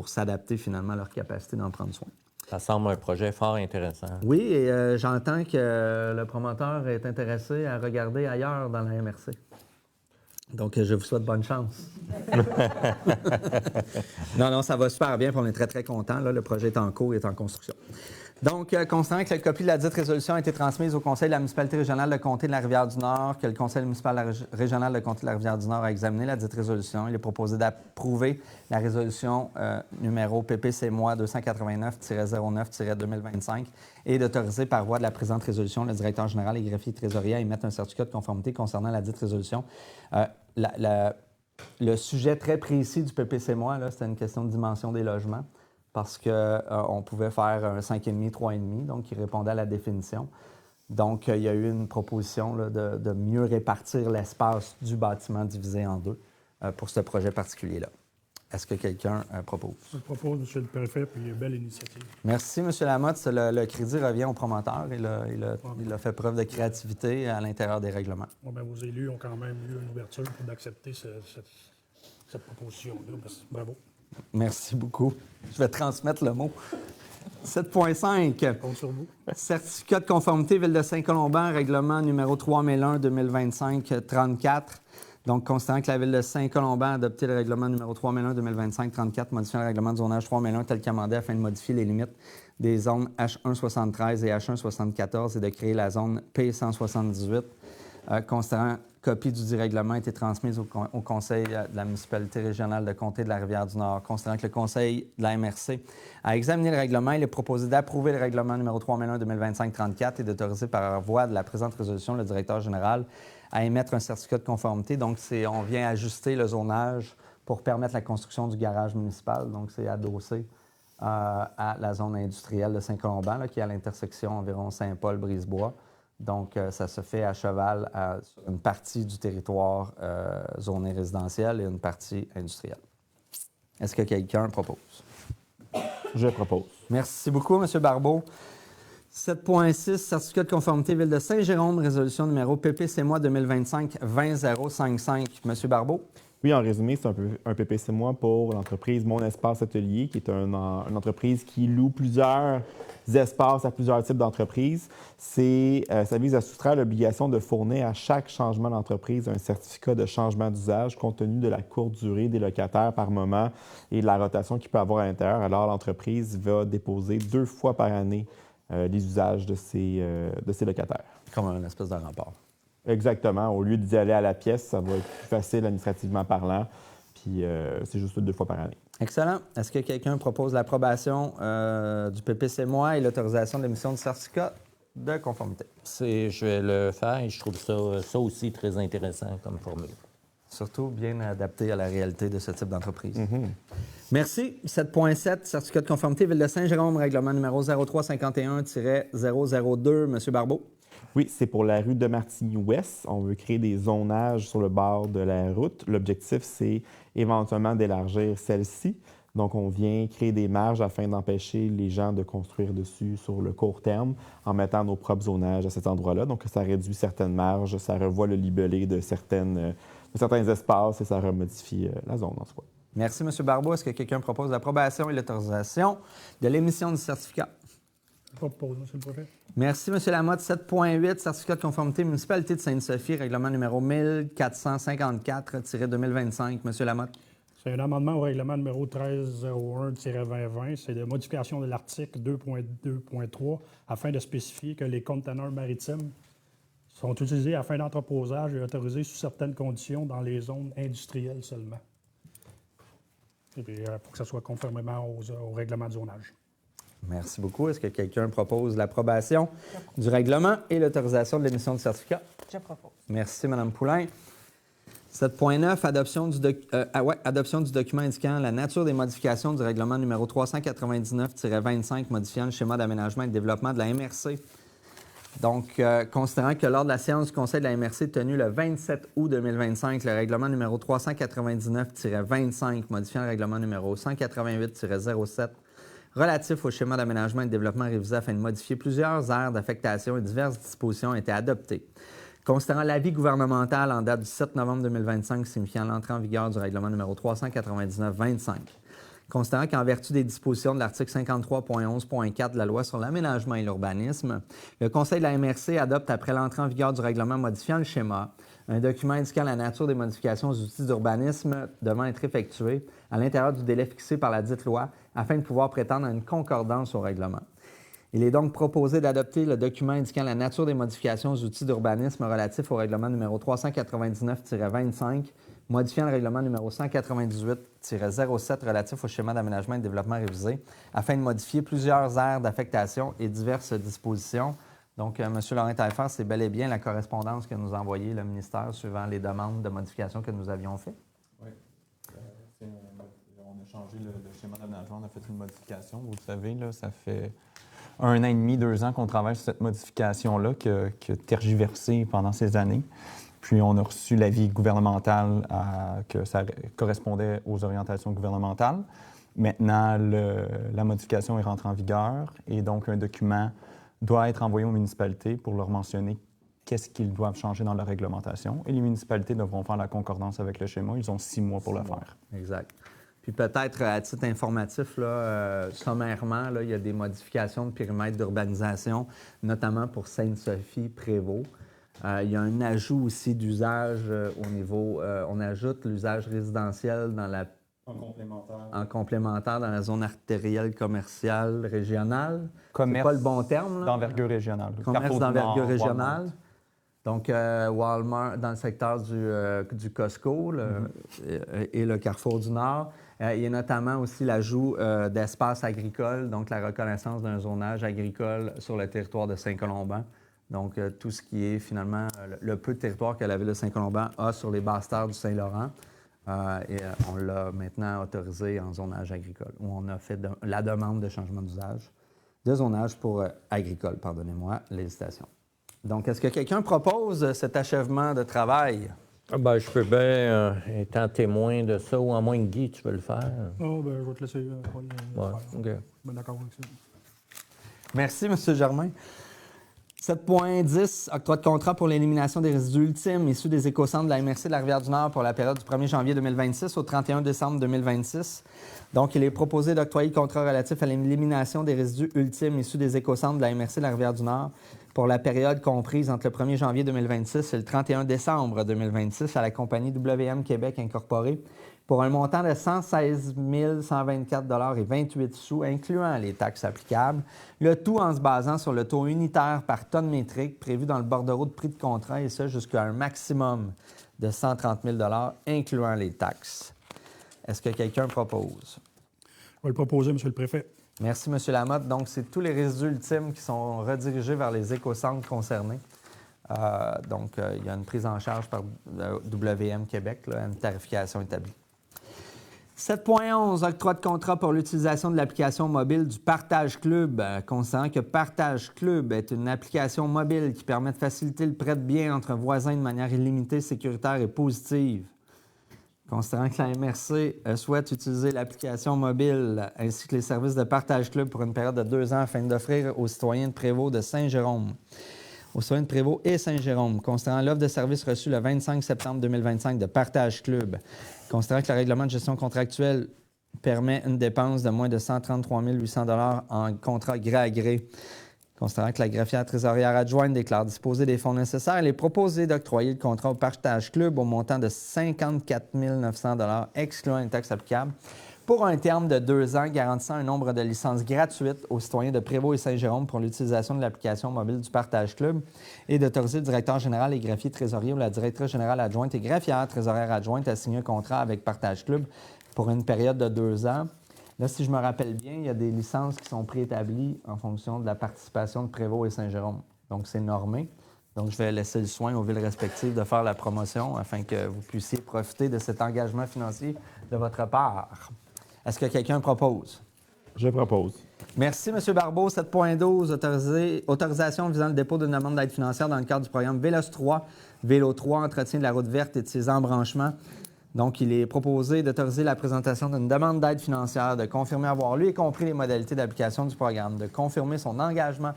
s'adapter, finalement, à leur capacité d'en prendre soin. Ça semble un projet fort intéressant. Oui, et j'entends que le promoteur est intéressé à regarder ailleurs dans la MRC. Donc, je vous souhaite bonne chance. Non, ça va super bien, puis on est très, très contents. Là, le projet est en cours, il est en construction. Donc, considérant que la copie de la dite résolution a été transmise au Conseil de la municipalité régionale de comté de la Rivière-du-Nord, que le Conseil municipal régional de comté de la Rivière-du-Nord a examiné la dite résolution, il est proposé d'approuver la résolution numéro PPC-MOI 289-09-2025 et d'autoriser par voie de la présente résolution le directeur général et greffier trésorier à émettre un certificat de conformité concernant la dite résolution. Le sujet très précis du PPC-MOI, c'était une question de dimension des logements, parce qu'on pouvait faire un 5,5, 3,5, donc qui répondait à la définition. Donc, il y a eu une proposition là, de mieux répartir l'espace du bâtiment divisé en deux pour ce projet particulier-là. Est-ce que quelqu'un propose? Je le propose, M. le Préfet, puis belle initiative. Merci, M. Lamotte. Le crédit revient au promoteur. Il a fait preuve de créativité à l'intérieur des règlements. Bon, ben, vos élus ont quand même eu une ouverture pour d'accepter cette proposition-là. Bravo. Merci beaucoup. Je vais transmettre le mot. 7.5. Compte sur vous. Certificat de conformité Ville de Saint-Colomban, règlement numéro 3001-2025-34. Donc, considérant que la Ville de Saint-Colomban a adopté le règlement numéro 3001-2025-34, modifiant le règlement de zonage 3001 tel qu'amendé afin de modifier les limites des zones H173 et H174 et de créer la zone P178 Considérant copie du règlement a été transmise au Conseil de la municipalité régionale de comté de la Rivière-du-Nord. Considérant que le Conseil de la MRC a examiné le règlement, il est proposé d'approuver le règlement numéro 3001-2025-34 et d'autoriser par voie de la présente résolution le directeur général à émettre un certificat de conformité. Donc, on vient ajuster le zonage pour permettre la construction du garage municipal. Donc, c'est adossé à la zone industrielle de Saint-Colomban, là, qui est à l'intersection environ Saint-Paul-Brisebois. Donc, ça se fait à cheval sur une partie du territoire zoné résidentiel et une partie industrielle. Est-ce que quelqu'un propose? Je propose. Merci beaucoup, M. Barbeau. 7.6, certificat de conformité Ville de Saint-Jérôme, résolution numéro PPC-MOI 2025-20055. M. Barbeau? Oui, en résumé, c'est un PPC-MOI pour l'entreprise Mon Espace Atelier, qui est une entreprise qui loue plusieurs espaces à plusieurs types d'entreprises. Ça vise à soustraire l'obligation de fournir à chaque changement d'entreprise un certificat de changement d'usage compte tenu de la courte durée des locataires par moment et de la rotation qu'il peut avoir à l'intérieur. Alors, l'entreprise va déposer 2 fois par année les usages de ses locataires. Comme un espèce de rempart. Exactement. Au lieu d'y aller à la pièce, ça va être plus facile administrativement parlant. Puis c'est juste 2 fois par année. Excellent. Est-ce que quelqu'un propose l'approbation du PPC-MOI et l'autorisation de l'émission de certificat de conformité? Je vais le faire et je trouve ça aussi très intéressant comme formule. Surtout bien adapté à la réalité de ce type d'entreprise. Merci. 7.7, certificat de conformité Ville de Saint-Jérôme, règlement numéro 0351-002. M. Barbeau? Oui, c'est pour la rue de Martigny-Ouest. On veut créer des zonages sur le bord de la route. L'objectif, c'est éventuellement d'élargir celle-ci. Donc, on vient créer des marges afin d'empêcher les gens de construire dessus sur le court terme en mettant nos propres zonages à cet endroit-là. Donc, ça réduit certaines marges, ça revoit le libellé de certains espaces et ça remodifie la zone en soi. Merci, M. Barbeau. Est-ce que quelqu'un propose l'approbation et l'autorisation de l'émission du certificat? Je propose, M. le Préfet. Merci, M. Lamotte. 7.8, certificat de conformité municipalité de Sainte-Sophie, règlement numéro 1454-2025. M. Lamotte. C'est un amendement au règlement numéro 1301-2020. C'est de modification de l'article 2.2.3 afin de spécifier que les conteneurs maritimes sont utilisés afin d'entreposage et autorisés sous certaines conditions dans les zones industrielles seulement. Et puis, pour que ça soit conformément au règlement de zonage. Merci beaucoup. Est-ce que quelqu'un propose l'approbation du règlement et l'autorisation de l'émission de certificat? Je propose. Merci, Mme Poulain. 7.9, adoption du document indiquant la nature des modifications du règlement numéro 399-25 modifiant le schéma d'aménagement et de développement de la MRC. Donc, considérant que lors de la séance du Conseil de la MRC tenue le 27 août 2025, le règlement numéro 399-25 modifiant le règlement numéro 188-07 relatif au schéma d'aménagement et de développement révisé afin de modifier plusieurs aires d'affectation et diverses dispositions ont été adoptées. Considérant l'avis gouvernemental en date du 7 novembre 2025 signifiant l'entrée en vigueur du règlement numéro 399-25. Considérant qu'en vertu des dispositions de l'article 53.11.4 de la Loi sur l'aménagement et l'urbanisme, le Conseil de la MRC adopte après l'entrée en vigueur du règlement modifiant le schéma un document indiquant la nature des modifications aux outils d'urbanisme devant être effectuées à l'intérieur du délai fixé par la dite loi afin de pouvoir prétendre à une concordance au règlement. Il est donc proposé d'adopter le document indiquant la nature des modifications aux outils d'urbanisme relatifs au règlement numéro 399-25, modifiant le règlement numéro 198-07 relatif au schéma d'aménagement et de développement révisé, afin de modifier plusieurs aires d'affectation et diverses dispositions. Donc, M. Laurent-Taillefer, c'est bel et bien la correspondance que nous a envoyée le ministère suivant les demandes de modification que nous avions faites. Oui. On a changé le schéma d'aménagement, on a fait une modification. Vous le savez, là, ça fait 1 an et demi, 2 ans qu'on travaille sur cette modification-là qui a tergiversé pendant ces années. Puis on a reçu l'avis gouvernemental que ça correspondait aux orientations gouvernementales. Maintenant, la modification est rentrée en vigueur et donc un document doit être envoyé aux municipalités pour leur mentionner qu'est-ce qu'ils doivent changer dans leur réglementation. Et les municipalités devront faire la concordance avec le schéma. Ils ont 6 mois pour le faire. Exact. Puis peut-être, à titre informatif, là, sommairement, là, il y a des modifications de périmètre d'urbanisation, notamment pour Sainte-Sophie-Prévost. Il y a un ajout aussi d'usage au niveau... on ajoute l'usage résidentiel dans la... En complémentaire dans la zone artérielle commerciale régionale. C'est pas le bon terme, là? D'envergure régionale. Commerce d'envergure régionale. Donc, Walmart, dans le secteur du Costco et le Carrefour du Nord. Il y a notamment aussi l'ajout d'espaces agricoles, donc la reconnaissance d'un zonage agricole sur le territoire de Saint-Colomban. Donc, tout ce qui est finalement le peu de territoire que la ville de Saint-Colomban a sur les basses terres du Saint-Laurent. Et on l'a maintenant autorisé en zonage agricole, où on a fait la demande de changement d'usage, de zonage pour agricole, pardonnez-moi, l'hésitation. Donc, est-ce que quelqu'un propose cet achèvement de travail? Ah ben, je peux bien, étant témoin de ça, ou à moins que Guy, tu veux le faire. Oh, ben, je vais te laisser. Ouais, OK. Ben, d'accord avec ça. Merci, M. Germain. 7.10, octroi de contrat pour l'élimination des résidus ultimes issus des écocentres de la MRC de la Rivière-du-Nord pour la période du 1er janvier 2026 au 31 décembre 2026. Donc, il est proposé d'octroyer le contrat relatif à l'élimination des résidus ultimes issus des écocentres de la MRC de la Rivière-du-Nord pour la période comprise entre le 1er janvier 2026 et le 31 décembre 2026 à la compagnie WM Québec Incorporée pour un montant de 116 124,28 $, incluant les taxes applicables, le tout en se basant sur le taux unitaire par tonne métrique prévu dans le bordereau de prix de contrat, et ça jusqu'à un maximum de 130 000 $, incluant les taxes. Est-ce que quelqu'un propose? Je vais le proposer, M. le Préfet. Merci, M. Lamotte. Donc, c'est tous les résidus ultimes qui sont redirigés vers les écocentres concernés. Il y a une prise en charge par WM Québec, là, une tarification établie. 7.11, octroi de contrat pour l'utilisation de l'application mobile du Partage Club. Considérant que Partage Club est une application mobile qui permet de faciliter le prêt de biens entre voisins de manière illimitée, sécuritaire et positive. Considérant que la MRC souhaite utiliser l'application mobile ainsi que les services de Partage Club pour une période de 2 ans afin d'offrir aux citoyens de Prévost de Saint-Jérôme, aux citoyens de Prévost et Saint-Jérôme, considérant l'offre de service reçue le 25 septembre 2025 de Partage Club, considérant que le règlement de gestion contractuelle permet une dépense de moins de 133 800 $ en contrat gré à gré, considérant que la greffière trésorière adjointe déclare disposer des fonds nécessaires, il est proposé d'octroyer le contrat au Partage Club au montant de 54 900 $ excluant les taxes applicables, pour un terme de 2 ans garantissant un nombre de licences gratuites aux citoyens de Prévost et Saint-Jérôme pour l'utilisation de l'application mobile du Partage Club et d'autoriser le directeur général et greffier trésorier ou la directrice générale adjointe et greffière trésorière adjointe à signer un contrat avec Partage Club pour une période de 2 ans. Là, si je me rappelle bien, il y a des licences qui sont préétablies en fonction de la participation de Prévost et Saint-Jérôme. Donc, c'est normé. Donc, je vais laisser le soin aux villes respectives de faire la promotion afin que vous puissiez profiter de cet engagement financier de votre part. Est-ce que quelqu'un propose? Je propose. Merci, M. Barbeau. 7.12, autorisation visant le dépôt d'une demande d'aide financière dans le cadre du programme VELOS 3, Vélo 3, entretien de la route verte et de ses embranchements. Donc, il est proposé d'autoriser la présentation d'une demande d'aide financière, de confirmer avoir lu et compris les modalités d'application du programme, de confirmer son engagement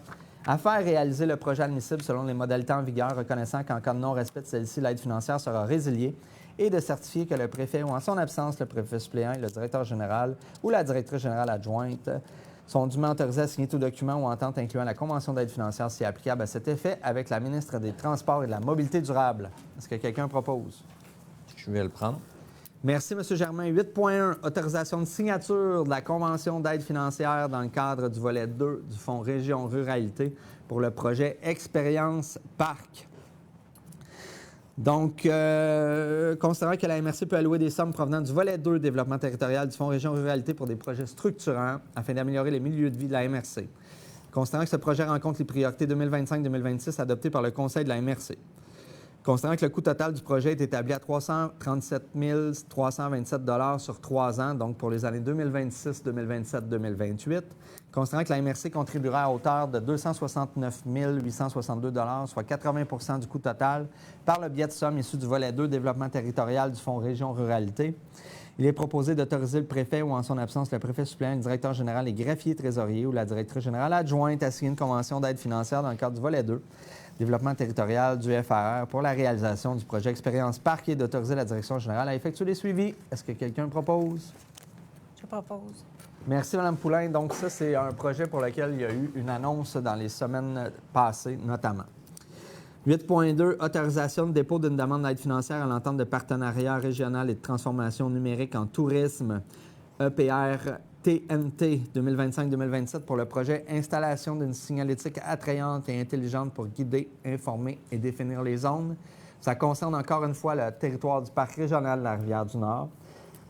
à faire réaliser le projet admissible selon les modalités en vigueur, reconnaissant qu'en cas de non-respect de celle-ci, l'aide financière sera résiliée, et de certifier que le préfet ou en son absence, le préfet suppléant et le directeur général ou la directrice générale adjointe sont dûment autorisés à signer tout document ou entente incluant la convention d'aide financière si applicable à cet effet avec la ministre des Transports et de la Mobilité durable. Est-ce que quelqu'un propose? Je vais le prendre. Merci, M. Germain. 8.1, autorisation de signature de la convention d'aide financière dans le cadre du volet 2 du Fonds Région Ruralité pour le projet Expérience Parc. Donc, considérant que la MRC peut allouer des sommes provenant du volet 2 développement territorial du Fonds Région Ruralité pour des projets structurants afin d'améliorer les milieux de vie de la MRC. Considérant que ce projet rencontre les priorités 2025-2026 adoptées par le Conseil de la MRC. Considérant que le coût total du projet est établi à 337 327 $ sur 3 ans, donc pour les années 2026, 2027, 2028. Considérant que la MRC contribuera à hauteur de 269 862 $, soit 80 % du coût total, par le biais de sommes issues du volet 2 développement territorial du Fonds Région Ruralité. Il est proposé d'autoriser le préfet ou, en son absence, le préfet suppléant, le directeur général et greffier trésorier ou la directrice générale adjointe à signer une convention d'aide financière dans le cadre du volet 2 développement territorial du FRR pour la réalisation du projet Expérience Parc et d'autoriser la direction générale à effectuer les suivis. Est-ce que quelqu'un propose? Je propose. Merci, Mme Poulain. Donc, ça, c'est un projet pour lequel il y a eu une annonce dans les semaines passées, notamment. 8.2, autorisation de dépôt d'une demande d'aide financière à l'entente de partenariat régional et de transformation numérique en tourisme, EPR TNT 2025-2027 pour le projet Installation d'une signalétique attrayante et intelligente pour guider, informer et définir les zones. Ça concerne encore une fois le territoire du parc régional de la Rivière-du-Nord.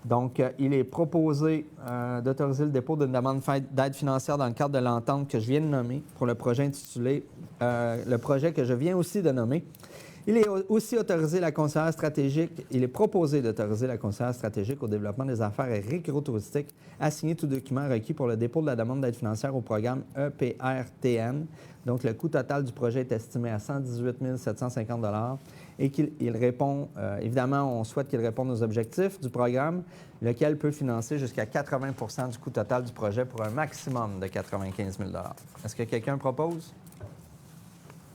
Donc, il est proposé d'autoriser le dépôt d'une demande d'aide financière dans le cadre de l'entente que je viens de nommer pour le projet intitulé le projet que je viens aussi de nommer. Il est aussi autorisé la conseillère stratégique. Il est proposé d'autoriser la conseillère stratégique au développement des affaires et récréo-touristiques à signer tout document requis pour le dépôt de la demande d'aide financière au programme EPRTN. Donc, le coût total du projet est estimé à 118 750 et qu'il répond, évidemment, on souhaite qu'il réponde aux objectifs du programme, lequel peut financer jusqu'à 80 du coût total du projet pour un maximum de 95 000 Est-ce que quelqu'un propose?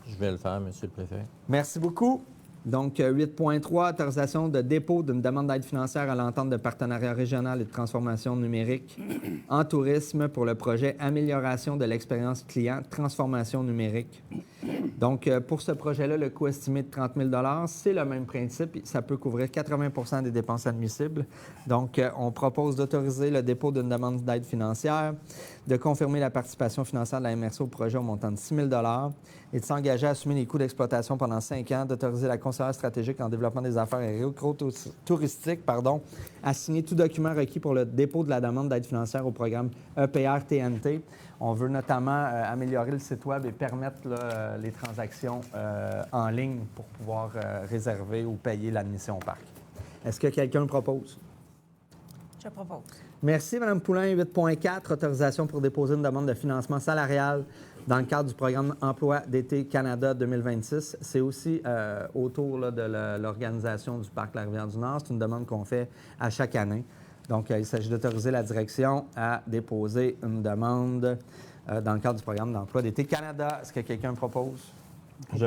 Je vais le faire, Monsieur le Préfet. Merci beaucoup. Donc, 8.3, autorisation de dépôt d'une demande d'aide financière à l'entente de partenariat régional et de transformation numérique en tourisme pour le projet Amélioration de l'expérience client, transformation numérique. Donc, pour ce projet-là, le coût estimé de 30 000 c'est le même principe. Ça peut couvrir 80 des dépenses admissibles. Donc, on propose d'autoriser le dépôt d'une demande d'aide financière, de confirmer la participation financière de la MRC au projet au montant de 6 000 et de s'engager à assumer les coûts d'exploitation pendant 5 ans, d'autoriser la conseillère stratégique en développement des affaires et récréo-touristiques, à signer tout document requis pour le dépôt de la demande d'aide financière au programme EPR-TNT. On veut notamment améliorer le site Web et permettre les transactions en ligne pour pouvoir réserver ou payer l'admission au parc. Est-ce que quelqu'un propose? Je propose. Merci, Mme Poulain. 8.4, autorisation pour déposer une demande de financement salarial dans le cadre du programme Emploi d'été Canada 2026. C'est aussi autour de l'organisation du parc La Rivière-du-Nord. C'est une demande qu'on fait à chaque année. Donc, il s'agit d'autoriser la direction à déposer une demande dans le cadre du programme d'Emploi d'été Canada. Est-ce que quelqu'un propose? Je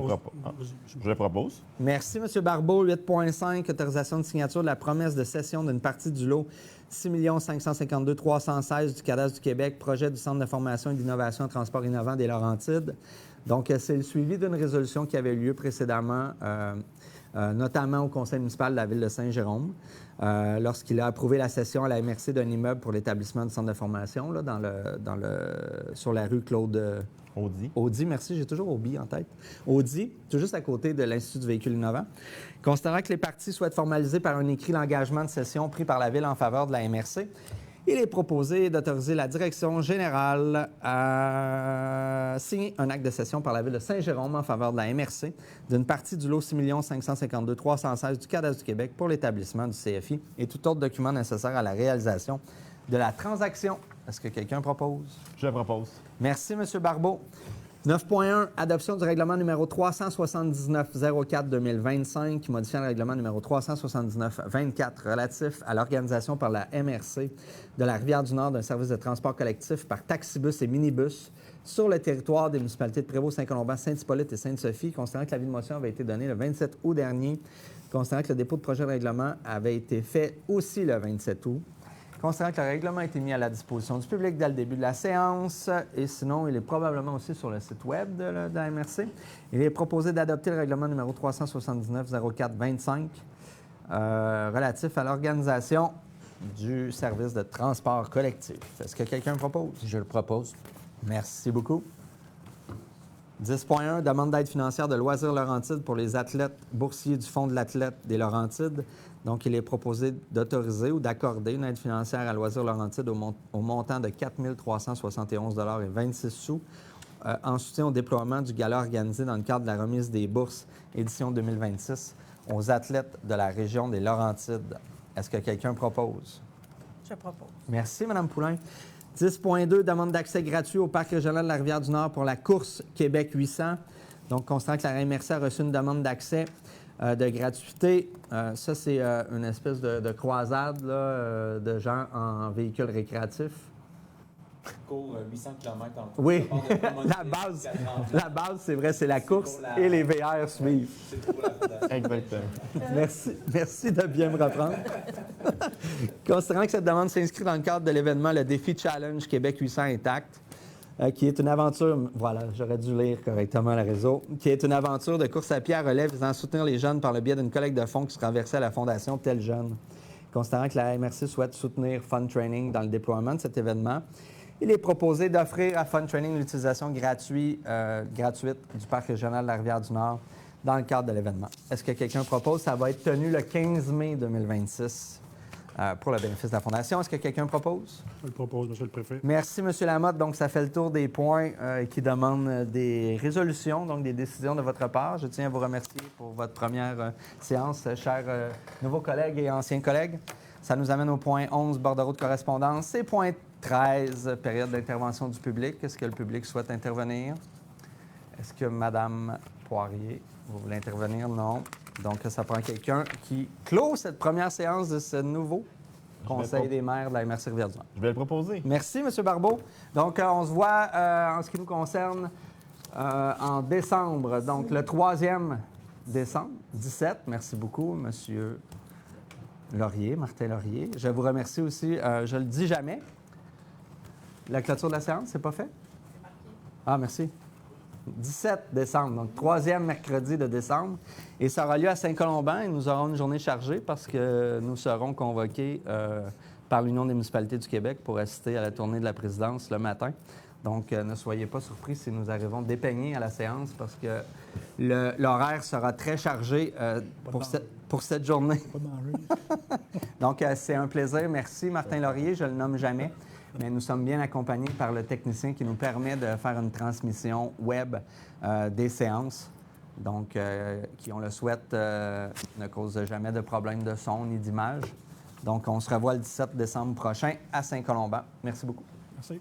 propose. Merci, M. Barbeau. 8.5, autorisation de signature de la promesse de cession d'une partie du lot 6 552 316 du Cadastre du Québec, projet du Centre de formation et d'innovation en transport innovant des Laurentides. Donc, c'est le suivi d'une résolution qui avait eu lieu précédemment, notamment au conseil municipal de la ville de Saint-Jérôme, lorsqu'il a approuvé la cession à la MRC d'un immeuble pour l'établissement du centre de formation là, sur la rue Claude... Audi, merci, j'ai toujours Audi en tête. Audi, tout juste à côté de l'Institut du véhicule innovant. Considérant que les parties souhaitent formaliser par un écrit l'engagement de cession pris par la Ville en faveur de la MRC, il est proposé d'autoriser la direction générale à signer un acte de cession par la Ville de Saint-Jérôme en faveur de la MRC d'une partie du lot 6 552 316 du Cadastre du Québec pour l'établissement du CFI et tout autre document nécessaire à la réalisation de la transaction. Est-ce que quelqu'un propose? Je propose. Merci, M. Barbeau. 9.1, adoption du règlement numéro 379-04-2025, modifiant le règlement numéro 379-24 relatif à l'organisation par la MRC de la Rivière-du-Nord d'un service de transport collectif par taxibus et minibus sur le territoire des municipalités de Prévost, Saint-Colomban, Saint-Hippolyte et Sainte-Sophie, considérant que l'avis de motion avait été donné le 27 août dernier, considérant que le dépôt de projet de règlement avait été fait aussi le 27 août. Considérant que le règlement a été mis à la disposition du public dès le début de la séance, et sinon, il est probablement aussi sur le site Web de la MRC, il est proposé d'adopter le règlement numéro 379-04-25 relatif à l'organisation du service de transport collectif. Est-ce que quelqu'un propose? Je le propose. Merci beaucoup. 10.1, demande d'aide financière de Loisirs Laurentides pour les athlètes boursiers du Fonds de l'athlète des Laurentides. Donc, il est proposé d'autoriser ou d'accorder une aide financière à Loisirs Laurentides au montant de 4 371,26 $ en soutien au déploiement du gala organisé dans le cadre de la remise des bourses édition 2026 aux athlètes de la région des Laurentides. Est-ce que quelqu'un propose? Je propose. Merci, Mme Poulain. 10.2, demande d'accès gratuit au parc régional de la Rivière-du-Nord pour la course Québec 800. Donc, considérant que la MRC a reçu une demande d'accès de gratuité, ça, c'est une espèce de croisade là, de gens en véhicule récréatif. Court 800 km en course. Oui, la base, c'est vrai, c'est la course et les VR suivent. C'est pour la fondation. Exactement. Merci de bien me reprendre. Considérant que cette demande s'inscrit dans le cadre de l'événement Le Défi Challenge Québec 800 Intact, qui est une aventure, voilà, j'aurais dû lire correctement le réseau, qui est une aventure de course à pied à relais visant à soutenir les jeunes par le biais d'une collecte de fonds qui sera versée à la Fondation Tel Jeune. Considérant que la MRC souhaite soutenir Fun Training dans le déploiement de cet événement, il est proposé d'offrir à Fun Training l'utilisation gratuite du Parc régional de la Rivière-du-Nord dans le cadre de l'événement. Est-ce que quelqu'un propose? Ça va être tenu le 15 mai 2026 pour le bénéfice de la Fondation. Est-ce que quelqu'un propose? Je le propose, Monsieur le Préfet. Merci, M. Lamotte. Donc, ça fait le tour des points qui demandent des résolutions, donc des décisions de votre part. Je tiens à vous remercier pour votre première séance, chers nouveaux collègues et anciens collègues. Ça nous amène au point 11, bordereau de correspondance. Et point 13, période d'intervention du public. Est-ce que le public souhaite intervenir? Est-ce que Mme Poirier, vous voulez intervenir? Non. Donc, ça prend quelqu'un qui clôt cette première séance de ce nouveau Conseil des maires de la MRC Rivière-du-Nord. Je vais le proposer. Merci, M. Barbeau. Donc, on se voit en ce qui nous concerne en décembre. Donc, le 3e décembre, 17. Merci beaucoup, M. Laurier, Martin Laurier. Je vous remercie aussi. Je ne le dis jamais. La clôture de la séance, c'est pas fait? Ah, merci. 17 décembre, donc 3e mercredi de décembre. Et ça aura lieu à Saint-Colomban et nous aurons une journée chargée parce que nous serons convoqués par l'Union des municipalités du Québec pour assister à la tournée de la présidence le matin. Donc, ne soyez pas surpris si nous arrivons dépeignés à la séance parce que l'horaire sera très chargé pour cette journée. Pas de manger. Donc, c'est un plaisir. Merci, Martin Laurier. Je ne le nomme jamais. Mais nous sommes bien accompagnés par le technicien qui nous permet de faire une transmission web des séances. Donc, qui, on le souhaite, ne cause jamais de problème de son ni d'image. Donc, on se revoit le 17 décembre prochain à Saint-Colomban. Merci beaucoup. Merci.